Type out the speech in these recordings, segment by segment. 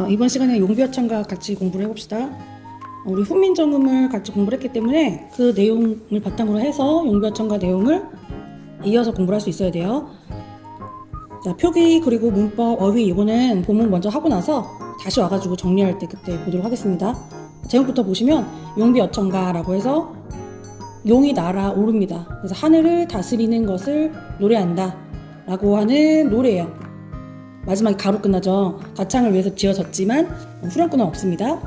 자, 이번 시간에 용비어천가 같이 공부를 해봅시다. 우리 훈민정음을 같이 공부를 했기 때문에 그 내용을 바탕으로 해서 용비어천가 내용을 이어서 공부를 할 수 있어야 돼요. 자, 표기 그리고 문법, 어휘 이거는 본문 먼저 하고 나서 다시 와가지고 정리할 때 그때 보도록 하겠습니다. 제목부터 보시면 용비어천가라고 해서 용이 날아오릅니다. 그래서 하늘을 다스리는 것을 노래한다 라고 하는 노래예요. 마지막에 가로 끝나죠. 가창을 위해서 지어졌지만 후렴구는 없습니다.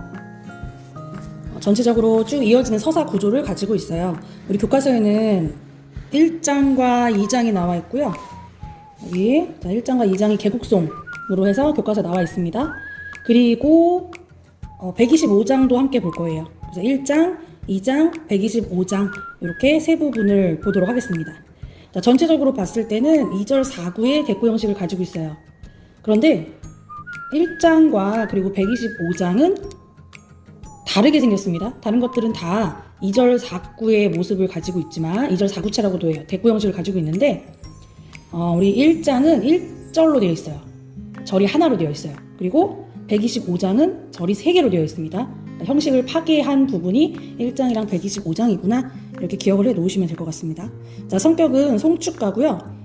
전체적으로 쭉 이어지는 서사 구조를 가지고 있어요. 우리 교과서에는 1장과 2장이 나와 있고요. 여기 1장과 2장이 개국송으로 해서 교과서에 나와 있습니다. 그리고 125장도 함께 볼 거예요. 그래서 1장, 2장, 125장 이렇게 세 부분을 보도록 하겠습니다. 자, 전체적으로 봤을 때는 2절 4구의 대꾸 형식을 가지고 있어요. 그런데 1장과 그리고 125장은 다르게 생겼습니다. 다른 것들은 다 2절 4구의 모습을 가지고 있지만 2절 4구체라고도 해요. 대꾸 형식을 가지고 있는데 우리 1장은 1절로 되어 있어요. 절이 하나로 되어 있어요. 그리고 125장은 절이 3개로 되어 있습니다. 형식을 파괴한 부분이 1장이랑 125장이구나 이렇게 기억을 해 놓으시면 될 것 같습니다. 자, 성격은 송축가고요.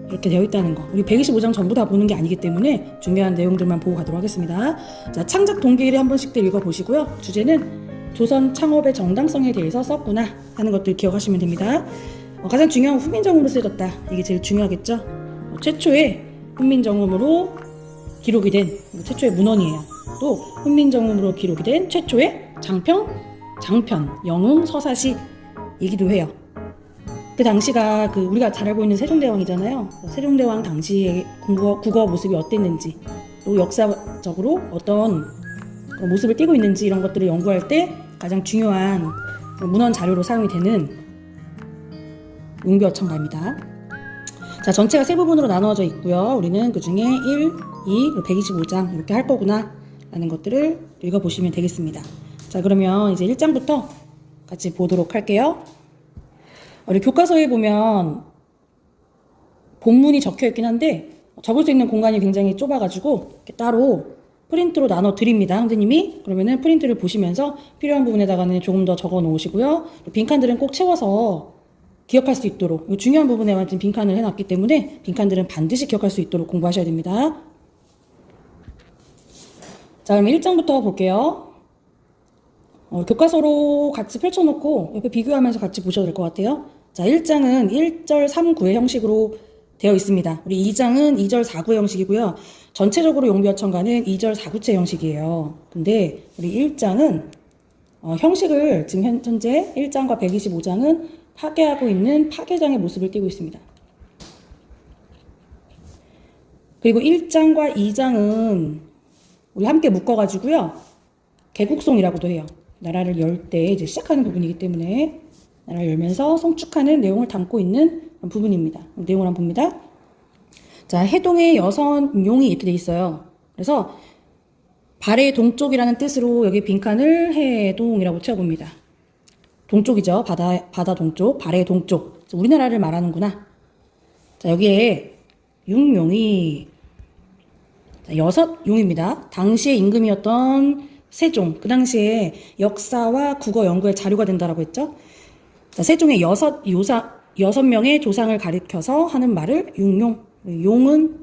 이렇게 되어 있다는 거. 우리 125장 전부 다 보는 게 아니기 때문에 중요한 내용들만 보고 가도록 하겠습니다. 자, 창작 동기를 한 번씩들 읽어보시고요. 주제는 조선 창업의 정당성에 대해서 썼구나 하는 것들 기억하시면 됩니다. 가장 중요한 훈민정음으로 쓰여졌다. 이게 제일 중요하겠죠. 최초의 훈민정음으로 기록이 된 최초의 문헌이에요. 또 훈민정음으로 기록이 된 최초의 장편, 영웅, 서사시이기도 해요. 그 당시가 우리가 잘 알고 있는 세종대왕이잖아요. 세종대왕 당시의 국어 모습이 어땠는지, 또 역사적으로 어떤 모습을 띠고 있는지 이런 것들을 연구할 때 가장 중요한 문헌 자료로 사용이 되는 용비어천가입니다. 자, 전체가 세 부분으로 나누어져 있고요. 우리는 그 중에 1, 2, 125장 이렇게 할 거구나 라는 것들을 읽어보시면 되겠습니다. 자, 그러면 이제 1장부터 같이 보도록 할게요. 우리 교과서에 보면 본문이 적혀 있긴 한데 적을 수 있는 공간이 굉장히 좁아가지고 이렇게 따로 프린트로 나눠 드립니다. 선생님이. 그러면은 프린트를 보시면서 필요한 부분에다가는 조금 더 적어 놓으시고요. 빈칸들은 꼭 채워서 기억할 수 있도록, 중요한 부분에만 지금 빈칸을 해놨기 때문에 빈칸들은 반드시 기억할 수 있도록 공부하셔야 됩니다. 자, 그럼 1장부터 볼게요. 교과서로 같이 펼쳐놓고 옆에 비교하면서 같이 보셔도 될 것 같아요. 자, 1장은 1절 3구의 형식으로 되어 있습니다. 우리 2장은 2절 4구의 형식이고요. 전체적으로 용비어천가는 2절 4구체 형식이에요. 근데 우리 1장은 형식을 지금 현재 1장과 125장은 파괴하고 있는 파괴장의 모습을 띠고 있습니다. 그리고 1장과 2장은 우리 함께 묶어가지고요. 개국송이라고도 해요. 나라를 열 때 이제 시작하는 부분이기 때문에 나라를 열면서 송축하는 내용을 담고 있는 부분입니다. 내용을 한번 봅니다. 자, 해동의 여선용이 이렇게 돼 있어요. 그래서 발의 동쪽이라는 뜻으로 여기 빈칸을 해동이라고 채워봅니다. 동쪽이죠. 바다 동쪽, 발의 동쪽. 우리나라를 말하는구나. 자, 여기에 육용이 6용입니다. 당시의 임금이었던 세종, 그 당시에 역사와 국어 연구의 자료가 된다라고 했죠. 자, 세종의 6명의 조상을 가리켜서 하는 말을 육용. 용은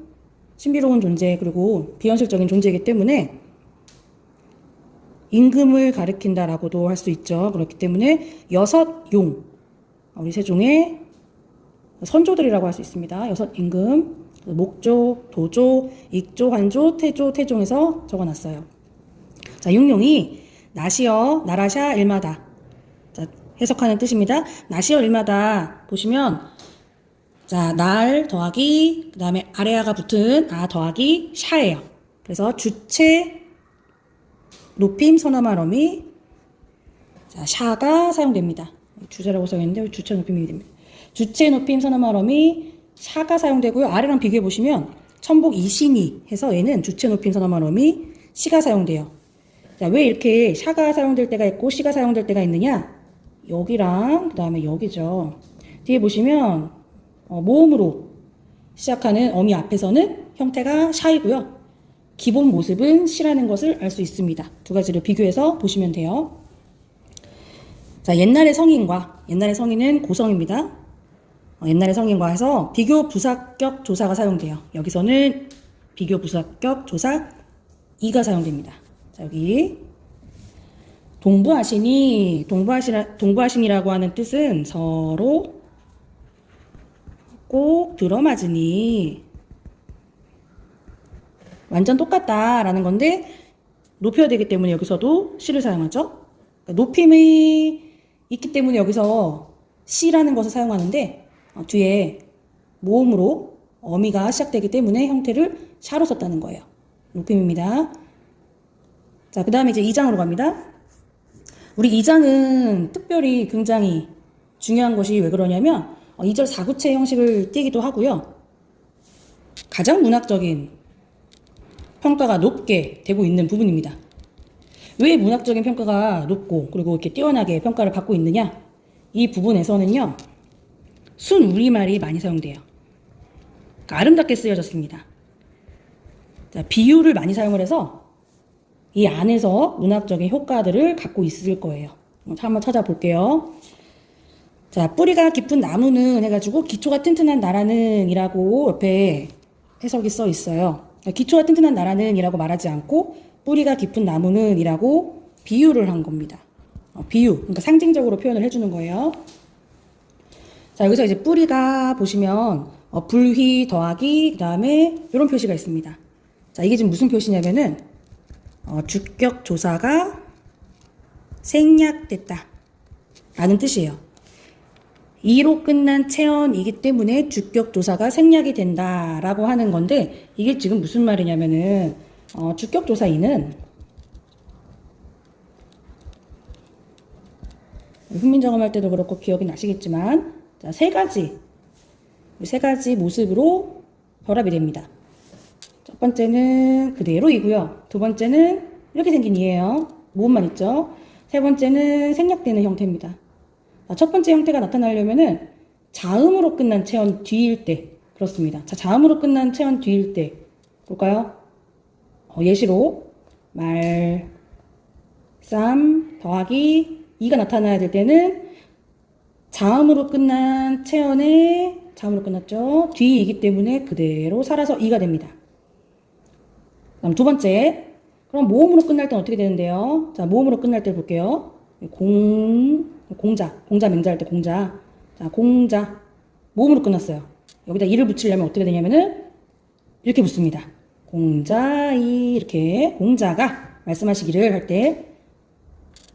신비로운 존재 그리고 비현실적인 존재이기 때문에 임금을 가리킨다라고도 할 수 있죠. 그렇기 때문에 6용, 우리 세종의 선조들이라고 할 수 있습니다. 6임금, 목조, 도조, 익조, 한조, 태조, 태종에서 적어놨어요. 자, 육용이 나시어, 나라샤, 일마다. 자, 해석하는 뜻입니다. 나시어, 일마다 보시면 자, 날 더하기 그 다음에 아래아가 붙은 아 더하기 샤예요. 그래서 주체 높임 서너말어미 자, 샤가 사용됩니다. 주제라고 써있는데 주체 높임이 됩니다. 주체 높임 서너말어미 샤가 사용되고요. 아래랑 비교해 보시면 천복 이신이 해서 얘는 주체 높임 서너말어미 시가 사용돼요. 자, 왜 이렇게 샤가 사용될 때가 있고 시가 사용될 때가 있느냐? 여기랑 그 다음에 여기죠. 뒤에 보시면 모음으로 시작하는 어미 앞에서는 형태가 샤이고요. 기본 모습은 시라는 것을 알 수 있습니다. 두 가지를 비교해서 보시면 돼요. 자, 옛날의 성인은 고성입니다. 옛날의 성인과 해서 비교 부사격 조사가 사용돼요. 여기서는 비교 부사격 조사 이가 사용됩니다. 자, 여기 동부하시니라고 하는 뜻은 서로 꼭 들어맞으니 완전 똑같다라는 건데 높여야 되기 때문에 여기서도 시를 사용하죠. 그러니까 높임이 있기 때문에 여기서 시라는 것을 사용하는데 뒤에 모음으로 어미가 시작되기 때문에 형태를 샤로 썼다는 거예요. 높임입니다. 자, 그 다음에 이제 2장으로 갑니다. 우리 2장은 특별히 굉장히 중요한 것이 왜 그러냐면 2절 4구체 형식을 띄기도 하고요. 가장 문학적인 평가가 높게 되고 있는 부분입니다. 왜 문학적인 평가가 높고 그리고 이렇게 뛰어나게 평가를 받고 있느냐? 이 부분에서는요. 순 우리말이 많이 사용돼요. 그러니까 아름답게 쓰여졌습니다. 자, 비유를 많이 사용을 해서 이 안에서 문학적인 효과들을 갖고 있을 거예요. 한번 찾아볼게요. 자, 뿌리가 깊은 나무는 해가지고 기초가 튼튼한 나라는 이라고 옆에 해석이 써 있어요. 기초가 튼튼한 나라는 이라고 말하지 않고 뿌리가 깊은 나무는 이라고 비유를 한 겁니다. 비유, 그러니까 상징적으로 표현을 해주는 거예요. 자, 여기서 이제 뿌리가 보시면 불휘 더하기 그 다음에 이런 표시가 있습니다. 자, 이게 지금 무슨 표시냐면은 주격 조사가 생략됐다 라는 뜻이에요. 이로 끝난 체언이기 때문에 주격 조사가 생략이 된다라고 하는 건데 이게 지금 무슨 말이냐면은 주격 조사 이는 훈민정음할 때도 그렇고 기억이 나시겠지만 자, 세 가지 모습으로 결합이 됩니다. 첫 번째는 그대로이고요. 두 번째는 이렇게 생긴 이예요. 모음만 있죠. 세 번째는 생략되는 형태입니다. 첫 번째 형태가 나타나려면은 자음으로 끝난 체언 뒤일 때 그렇습니다. 자, 자음으로 끝난 체언 뒤일 때 볼까요? 예시로 말, 쌈, 더하기 이가 나타나야 될 때는 자음으로 끝난 체언에 자음으로 끝났죠. 뒤이기 때문에 그대로 살아서 이가 됩니다. 그다음 두 번째, 그럼 모음으로 끝날 때는 어떻게 되는데요? 자, 모음으로 끝날 때 볼게요. 공자 맹자할 때 공자. 자, 공자. 모음으로 끝났어요. 여기다 이를 붙이려면 어떻게 되냐면은 이렇게 붙습니다. 공자이 이렇게 공자가 말씀하시기를 할 때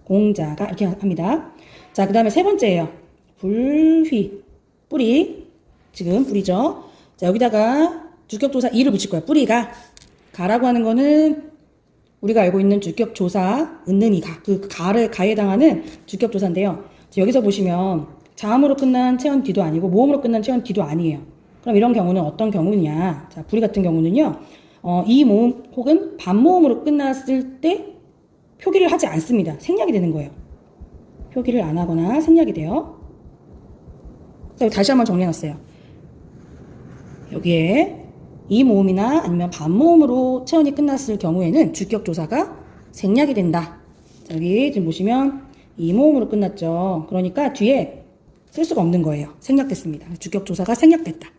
공자가 이렇게 합니다. 자, 그 다음에 세 번째예요. 불휘. 뿌리. 지금 뿌리죠. 자, 여기다가 주격조사 이를 붙일 거예요. 뿌리가. 가라고 하는 거는 우리가 알고 있는 주격조사, 은는 이 가, 그 가에 해당하는 주격조사인데요. 여기서 보시면 자음으로 끝난 체언 뒤도 아니고 모음으로 끝난 체언 뒤도 아니에요. 그럼 이런 경우는 어떤 경우냐? 자, 불이 같은 경우는요. 이 모음 혹은 반모음으로 끝났을 때 표기를 하지 않습니다. 생략이 되는 거예요. 표기를 안 하거나 생략이 돼요. 자, 다시 한번 정리해놨어요. 여기에 이 모음이나 아니면 반모음으로 체언이 끝났을 경우에는 주격조사가 생략이 된다. 자, 여기 지금 보시면 이 모음으로 끝났죠. 그러니까 뒤에 쓸 수가 없는 거예요. 생략됐습니다. 주격조사가 생략됐다.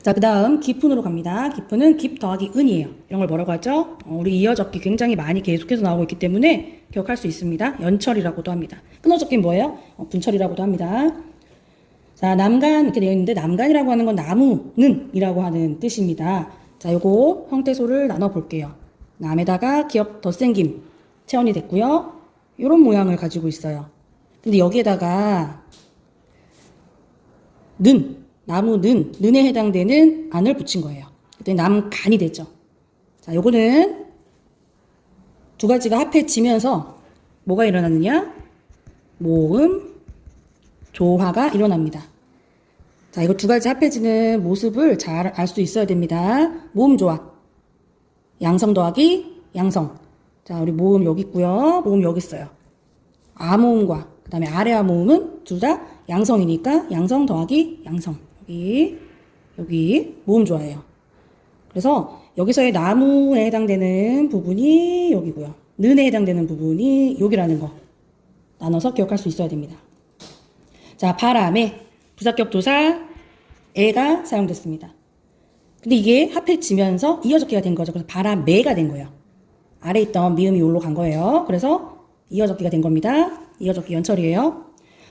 자, 그 다음 기푼으로 갑니다. 기푼은 깁 더하기 은이에요. 이런 걸 뭐라고 하죠? 우리 이어적기 굉장히 많이 계속해서 나오고 있기 때문에 기억할 수 있습니다. 연철이라고도 합니다. 끊어적기는 뭐예요? 분철이라고도 합니다. 자, 남간 이렇게 되어 있는데 남간이라고 하는 건 나무는 이라고 하는 뜻입니다. 자, 요거 형태소를 나눠 볼게요. 남에다가 기역 덧생김 체언이 됐고요. 요런 모양을 가지고 있어요. 근데 여기에다가 나무는 는에 해당되는 안을 붙인 거예요. 그때 남간이 되죠. 자, 요거는 두 가지가 합해지면서 뭐가 일어나느냐? 모음, 조화가 일어납니다. 자, 이거 두 가지 합해지는 모습을 잘 알 수 있어야 됩니다. 모음 조화. 양성 더하기 양성. 자, 우리 모음 여기 있고요. 모음 여기 있어요. 아모음과 그 다음에 아래아 모음은 둘 다 양성이니까 양성 더하기 양성. 여기 모음 조화예요. 그래서 여기서의 나무에 해당되는 부분이 여기고요. 는에 해당되는 부분이 여기라는 거 나눠서 기억할 수 있어야 됩니다. 자, 바람에 부사격 도사 에가 사용됐습니다. 근데 이게 합해지면서 이어적기가 된 거죠. 그래서 바람에가 된 거예요. 아래 있던 미음이 여기로 간 거예요. 그래서 이어적기가 된 겁니다. 이어적기 연철이에요.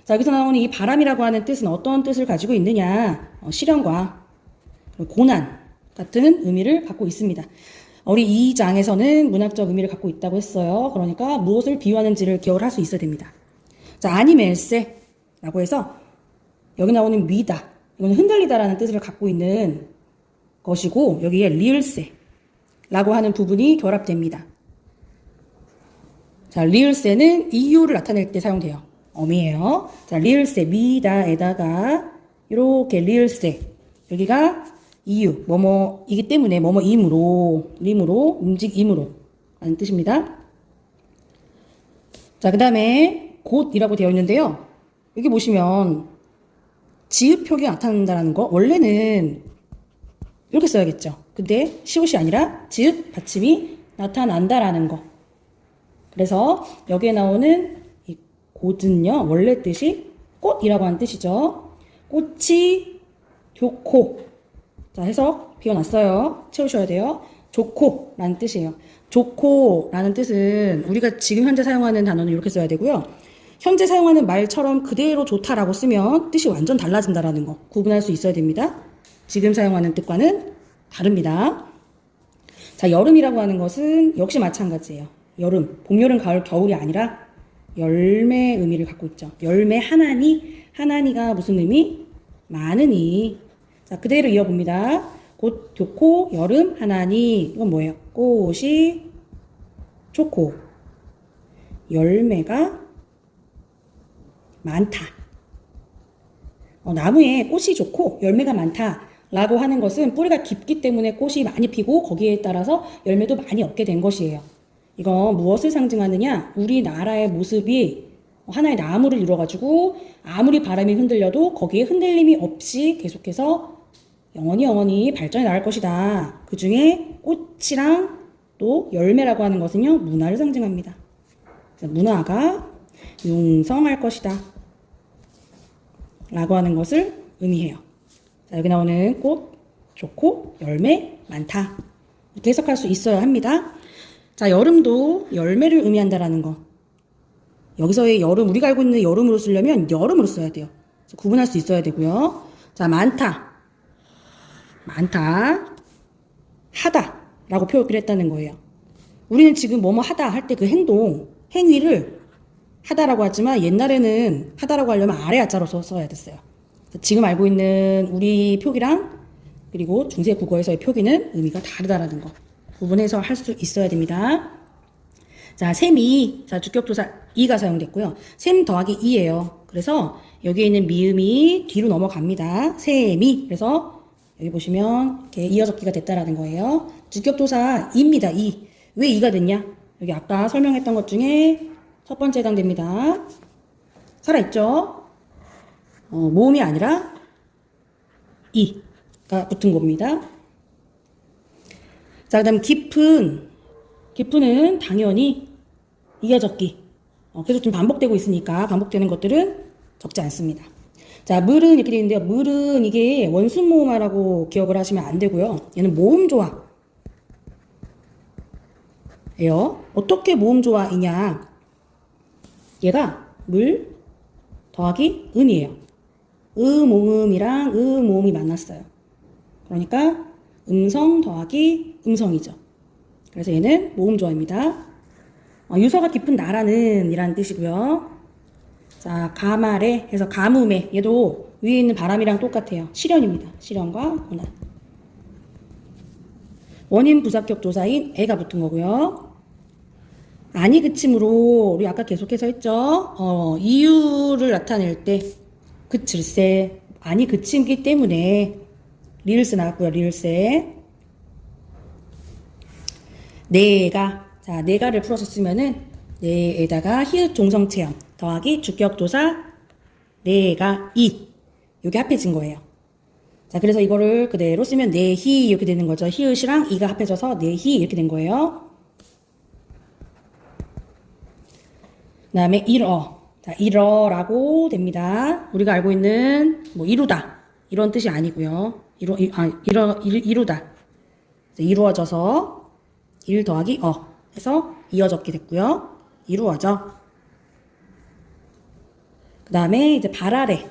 자, 여기서 나오는 이 바람이라고 하는 뜻은 어떤 뜻을 가지고 있느냐? 시련과 고난 같은 의미를 갖고 있습니다. 우리 이 장에서는 문학적 의미를 갖고 있다고 했어요. 그러니까 무엇을 비유하는지를 기억을 할 수 있어야 됩니다. 자, 아니멜세라고 해서 여기 나오는 미다, 이거는 흔들리다라는 뜻을 갖고 있는 것이고 여기에 리을세라고 하는 부분이 결합됩니다. 자, 리을세는 이유를 나타낼 때 사용돼요. 어미예요. 자, 리을세, 미다에다가 이렇게 리을세, 여기가 이유, 뭐뭐이기 때문에 뭐뭐임으로, 움직임으로 라는 뜻입니다. 자, 그 다음에 곧이라고 되어 있는데요. 여기 보시면 지읒 표기가 나타난다는 거 원래는 이렇게 써야겠죠. 근데 시옷이 아니라 지읒 받침이 나타난다라는 거. 그래서 여기에 나오는 이 곧은요, 원래 뜻이 꽃이라고 하는 뜻이죠. 꽃이 좋고, 자, 해석 비워놨어요. 채우셔야 돼요. 좋고라는 뜻이에요. 좋고라는 뜻은 우리가 지금 현재 사용하는 단어는 이렇게 써야 되고요. 현재 사용하는 말처럼 그대로 좋다라고 쓰면 뜻이 완전 달라진다라는 거 구분할 수 있어야 됩니다. 지금 사용하는 뜻과는 다릅니다. 자, 여름이라고 하는 것은 역시 마찬가지예요. 여름, 봄, 여름, 가을, 겨울이 아니라 열매 의미를 갖고 있죠. 열매 하나니가 무슨 의미? 많으니. 자, 그대로 이어봅니다. 곧 좋고 여름 하나니, 이건 뭐예요? 꽃이 좋고 열매가 많다. 나무에 꽃이 좋고 열매가 많다 라고 하는 것은 뿌리가 깊기 때문에 꽃이 많이 피고 거기에 따라서 열매도 많이 얻게 된 것이에요. 이건 무엇을 상징하느냐? 우리나라의 모습이 하나의 나무를 이루어가지고 아무리 바람이 흔들려도 거기에 흔들림이 없이 계속해서 영원히 발전해 나갈 것이다. 그 중에 꽃이랑 또 열매라고 하는 것은요, 문화를 상징합니다. 문화가 융성할 것이다 라고 하는 것을 의미해요. 자, 여기 나오는 꽃, 좋고 열매 많다 이렇게 해석할 수 있어야 합니다. 자, 여름도 열매를 의미한다라는 거. 여기서의 여름, 우리가 알고 있는 여름으로 쓰려면 여름으로 써야 돼요. 구분할 수 있어야 되고요. 자, 많다, 하다 라고 표기를 했다는 거예요. 우리는 지금 뭐뭐 하다 할 때 그 행위를 하다라고 하지만 옛날에는 하다라고 하려면 아래 아자로 써야 됐어요. 지금 알고 있는 우리 표기랑 그리고 중세 국어에서의 표기는 의미가 다르다라는 거 구분해서 할 수 있어야 됩니다. 자, 셈이, 자, 주격조사 이가 사용됐고요. 셈 더하기 이예요. 그래서 여기에 있는 미음이 뒤로 넘어갑니다. 셈이. 그래서 여기 보시면 이렇게 이어적기가 됐다라는 거예요. 주격조사 이입니다. 이. 왜 이가 됐냐? 여기 아까 설명했던 것 중에 첫 번째 해당됩니다. 살아있죠? 모음이 아니라 이가 붙은 겁니다. 자, 그 다음 깊은은 당연히 이어적기. 계속 좀 반복되고 있으니까 반복되는 것들은 적지 않습니다. 자, 물은 이렇게 되어 있는데요. 물은 이게 원순 모음화라고 기억을 하시면 안 되고요. 얘는 모음 조화예요. 어떻게 모음 조화이냐? 얘가 물 더하기 은이에요. 모음이랑 모음이 만났어요. 그러니까 음성 더하기 음성이죠. 그래서 얘는 모음 조화입니다. 유서가 깊은 나라는 이라는 뜻이고요. 자, 가말에 해서 가뭄에, 얘도 위에 있는 바람이랑 똑같아요. 시련입니다. 시련과 고난. 원인 부사격 조사인 애가 붙은 거고요. 아니 그침으로 우리 아까 계속해서 했죠. 이유를 나타낼 때 그칠세, 아니 그침기 때문에 리을세 나왔고요. 리을세. 내가, 자, 내가를 풀어서 쓰면은 내에다가 히읗 종성체형 더하기 주격도사 내가 이, 요게 합해진 거예요. 자, 그래서 이거를 그대로 쓰면 내희 이렇게 되는 거죠. 히읗이랑 이가 합해져서 내희 이렇게 된 거예요. 그 다음에 일어. 자, 일어라고 됩니다. 우리가 알고 있는 뭐 이루다 이런 뜻이 아니고요. 이루다. 이루어져서 1 더하기 해서 이어졌게 됐고요. 이루어져. 그 다음에 이제 발 아래.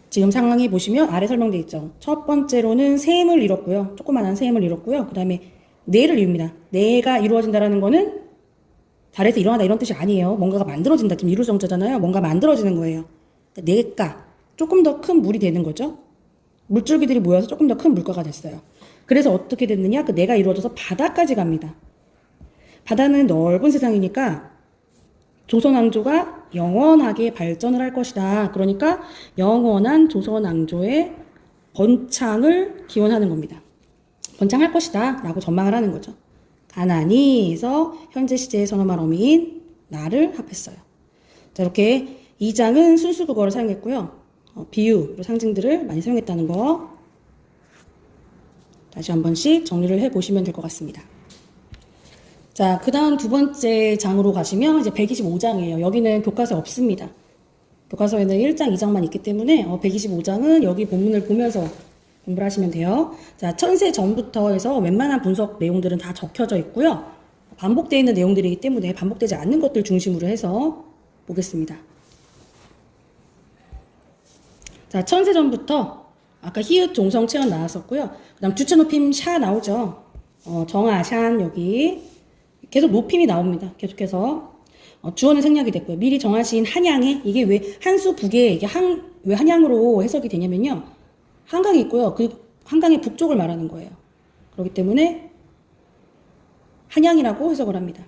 지금 상황이 보시면 아래 설명되어 있죠. 첫 번째로는 셈을 이뤘고요. 조그만한 셈을 이뤘고요. 그 다음에 내를 이룹니다. 내가 이루어진다라는 거는 달에서 일어나다 이런 뜻이 아니에요. 뭔가가 만들어진다. 지금 이루정자잖아요. 뭔가 만들어지는 거예요. 내가 조금 더 큰 물이 되는 거죠. 물줄기들이 모여서 조금 더 큰 물가가 됐어요. 그래서 어떻게 됐느냐? 그 내가 이루어져서 바다까지 갑니다. 바다는 넓은 세상이니까 조선왕조가 영원하게 발전을 할 것이다. 그러니까 영원한 조선왕조의 번창을 기원하는 겁니다. 번창할 것이다 라고 전망을 하는 거죠. 가나니에서 현재 시제의 선어말 어미인 나를 합했어요. 자, 이렇게 2장은 순수 국어를 사용했고요. 비유, 상징들을 많이 사용했다는 거 다시 한 번씩 정리를 해보시면 될 것 같습니다. 자, 그 다음 두 번째 장으로 가시면 이제 125장이에요. 여기는 교과서에 없습니다. 교과서에는 1장, 2장만 있기 때문에 125장은 여기 본문을 보면서 공부를 하시면 돼요. 자, 천세 전부터 해서 웬만한 분석 내용들은 다 적혀져 있고요. 반복되어 있는 내용들이기 때문에 반복되지 않는 것들 중심으로 해서 보겠습니다. 자, 천세 전부터 아까 히읗 종성 체언 나왔었고요. 그 다음 주체 높임 샤 나오죠. 정아, 샨 여기 계속 높임이 나옵니다. 계속해서 주어는 생략이 됐고요. 미리 정하신 한양에 이게 왜 한수 북에 이게 왜 한양으로 해석이 되냐면요. 한강이 있고요. 그 한강의 북쪽을 말하는 거예요. 그렇기 때문에 한양이라고 해석을 합니다.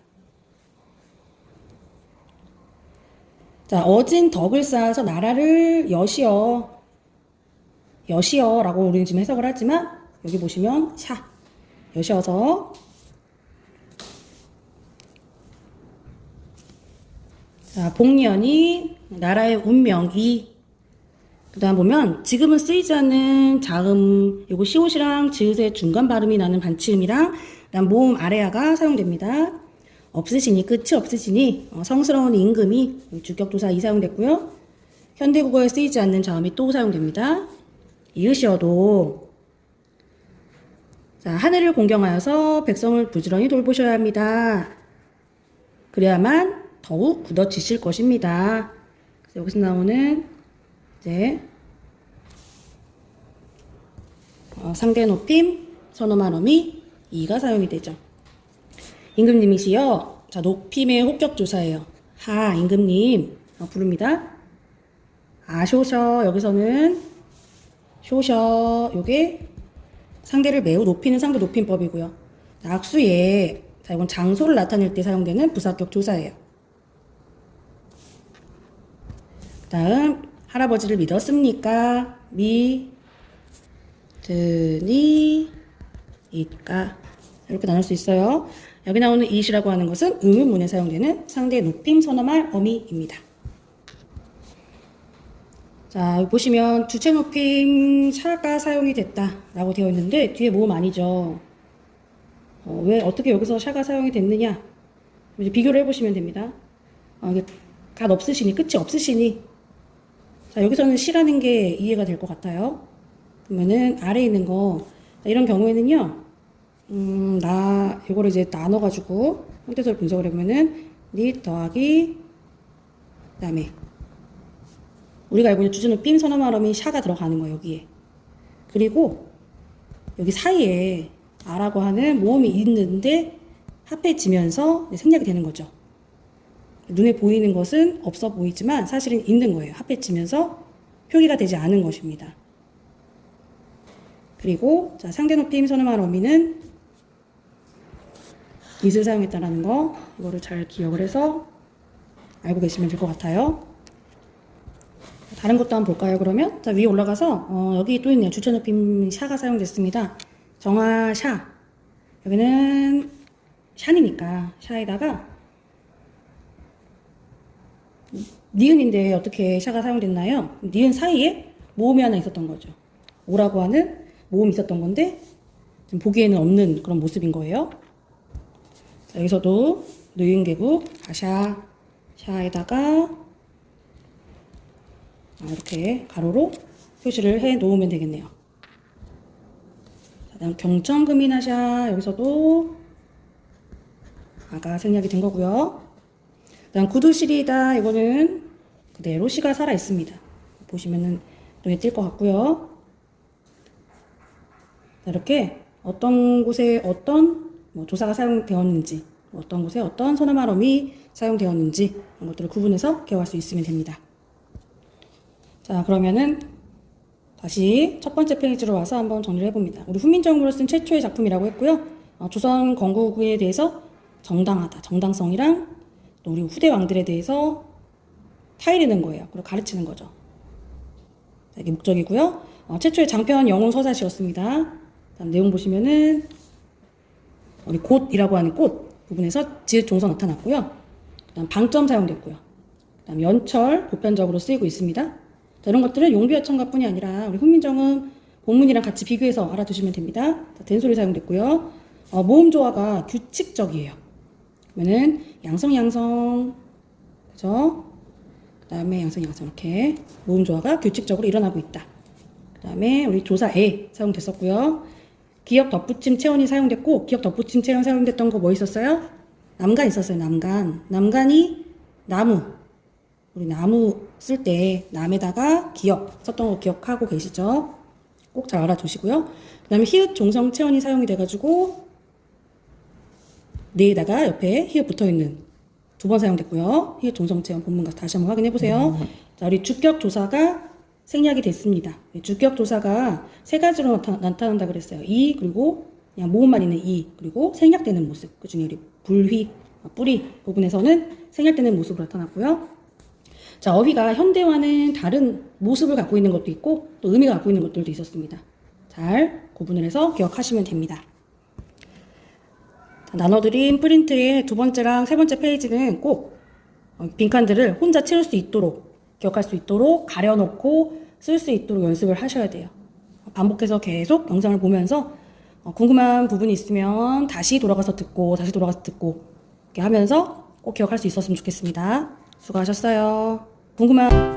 자, 어진 덕을 쌓아서 나라를 여시어라고 우리는 지금 해석을 하지만 여기 보시면 여시어서 자, 복년이 나라의 운명이 그 다음 보면 지금은 쓰이지 않는 자음 요거 시옷이랑 지읒의 중간 발음이 나는 반치음이랑 그다음 모음 아래아가 사용됩니다. 없으시니 끝이 없으시니 성스러운 임금이 주격조사 이 사용됐고요. 현대국어에 쓰이지 않는 자음이 또 사용됩니다. 이으시어도 자, 하늘을 공경하여서 백성을 부지런히 돌보셔야 합니다. 그래야만 더욱 굳어지실 것입니다. 그래서 여기서 나오는 이제 상대 높임, 선어말 어미 이가 사용이 되죠. 임금님이시여. 자, 높임의 혹격조사예요. 하, 임금님 부릅니다. 아쇼셔. 여기서는 쇼셔. 요게 상대를 매우 높이는 상대 높임법이고요. 악수예. 자, 이건 장소를 나타낼 때 사용되는 부사격 조사예요. 그 다음 할아버지를 믿었습니까? 믿으니 이까 이렇게 나눌 수 있어요. 여기 나오는 it이라고 하는 것은 의문문에 사용되는 상대 높임 선어말 어미입니다. 자, 보시면 주체 높임 샤가 사용이 됐다라고 되어 있는데 뒤에 모음 아니죠. 왜 어떻게 여기서 샤가 사용이 됐느냐? 이제 비교를 해보시면 됩니다. 이게 갓 없으시니 끝이 없으시니 자, 여기서는 시라는 게 이해가 될 것 같아요. 그러면은 아래에 있는 거 이런 경우에는요. 이거를 이제 나눠가지고 형태소를 분석을 해보면은 니 더하기 그다음에 우리가 알고 있는 주제 높임 선어말 어미 샤가 들어가는 거예요. 여기에. 그리고 여기 사이에 아라고 하는 모음이 있는데 합해지면서 생략이 되는 거죠. 눈에 보이는 것은 없어 보이지만 사실은 있는 거예요. 합해지면서 표기가 되지 않은 것입니다. 그리고 자, 상대 높임 선어말 어미는 it을 사용했다는 거 이거를 잘 기억을 해서 알고 계시면 될 것 같아요. 다른 것도 한번 볼까요? 그러면 자, 위에 올라가서 여기 또 있네요. 주체 높임 샤가 사용됐습니다. 정아 샤. 여기는 샤니니까 샤에다가 니은인데 어떻게 샤가 사용됐나요? 니은 사이에 모음이 하나 있었던 거죠. 오라고 하는 모음이 있었던 건데 지금 보기에는 없는 그런 모습인 거예요. 자, 여기서도 느윈계국 아샤 샤에다가 이렇게 가로로 표시를 해 놓으면 되겠네요. 자, 다음 경천금이나샤 여기서도 아가 생략이 된 거고요. 그다음 구두시리다 이거는 그대로 시가 살아 있습니다. 보시면은 눈에 띌 것 같고요. 자, 이렇게 어떤 곳에 어떤 조사가 사용되었는지, 어떤 곳에 어떤 서너말음이 사용되었는지 이런 것들을 구분해서 기억할 수 있으면 됩니다. 자, 그러면은 다시 첫 번째 페이지로 와서 한번 정리를 해봅니다. 우리 훈민정음으로 쓴 최초의 작품이라고 했고요. 조선 건국에 대해서 정당하다, 정당성이랑 또 우리 후대 왕들에 대해서 타이르는 거예요. 그리고 가르치는 거죠. 자, 이게 목적이고요. 최초의 장편 영혼 서사시였습니다. 다음 내용 보시면은 우리 곧이라고 하는 꽃 부분에서 지읒 종서 나타났고요. 그다음 방점 사용됐고요. 그다음 연철 보편적으로 쓰이고 있습니다. 자, 이런 것들은 용비어천가뿐이 아니라 우리 훈민정음 본문이랑 같이 비교해서 알아두시면 됩니다. 자, 된소리 사용됐고요. 모음 조화가 규칙적이에요. 그러면은 양성 그죠? 그다음에 양성 이렇게 모음 조화가 규칙적으로 일어나고 있다. 그다음에 우리 조사에 사용됐었고요. 기역 덧붙임 체언이 사용됐고, 기역 덧붙임 체언 사용됐던 거 뭐 있었어요? 남간 있었어요. 남간이 나무, 우리 나무 쓸 때 남에다가 기역 썼던 거 기억하고 계시죠? 꼭 잘 알아두시고요. 그 다음에 히읗 종성 체언이 사용이 돼가지고 네에다가 옆에 히읗 붙어있는 두 번 사용됐고요. 히읗 종성 체언 본문 가서 다시 한번 확인해 보세요. 자, 우리 주격 조사가 생략이 됐습니다. 주격 조사가 세 가지로 나타난다 그랬어요. 이, 그리고 그냥 모음만 있는 이, 그리고 생략되는 모습. 그 중에 우리 불휘, 뿌리 부분에서는 생략되는 모습으로 나타났고요. 자, 어휘가 현대와는 다른 모습을 갖고 있는 것도 있고 또 의미가 갖고 있는 것들도 있었습니다. 잘 구분을 해서 기억하시면 됩니다. 자, 나눠드린 프린트의 두 번째랑 세 번째 페이지는 꼭 빈칸들을 혼자 채울 수 있도록, 기억할 수 있도록 가려놓고 쓸 수 있도록 연습을 하셔야 돼요. 반복해서 계속 영상을 보면서 궁금한 부분이 있으면 다시 돌아가서 듣고 이렇게 하면서 꼭 기억할 수 있었으면 좋겠습니다. 수고하셨어요. 궁금한